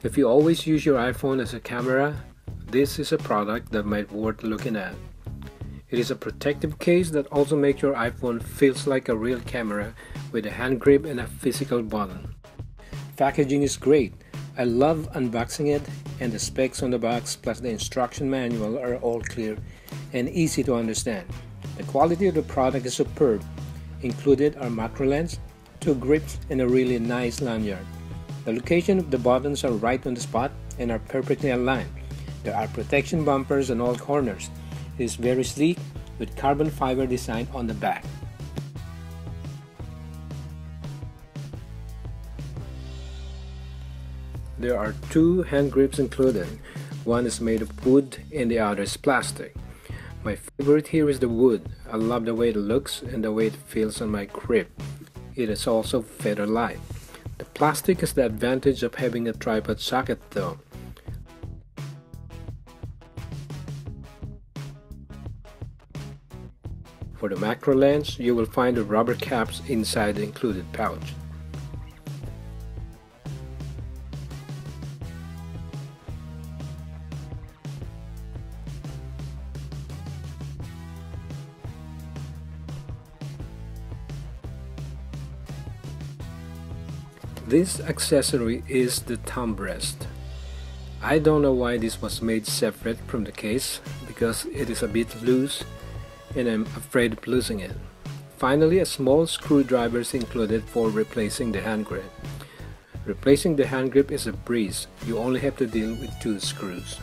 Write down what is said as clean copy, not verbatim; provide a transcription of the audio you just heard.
If you always use your iPhone as a camera, this is a product that might be worth looking at. It is a protective case that also makes your iPhone feels like a real camera with a hand grip and a physical button. Packaging is great. I love unboxing it, and the specs on the box plus the instruction manual are all clear and easy to understand. The quality of the product is superb. Included are macro lens, 2 grips, and a really nice lanyard. The location of the buttons are right on the spot and are perfectly aligned. There are protection bumpers on all corners. It is very sleek with carbon fiber design on the back. There are 2 hand grips included. One is made of wood and the other is plastic. My favorite here is the wood. I love the way it looks and the way it feels on my grip. It is also feather light. The plastic has the advantage of having a tripod socket though. For the macro lens, you will find the rubber caps inside the included pouch. This accessory is the thumb rest. I don't know why this was made separate from the case because it is a bit loose and I'm afraid of losing it. Finally, a small screwdriver is included for replacing the hand grip. Replacing the hand grip is a breeze. You only have to deal with 2 screws.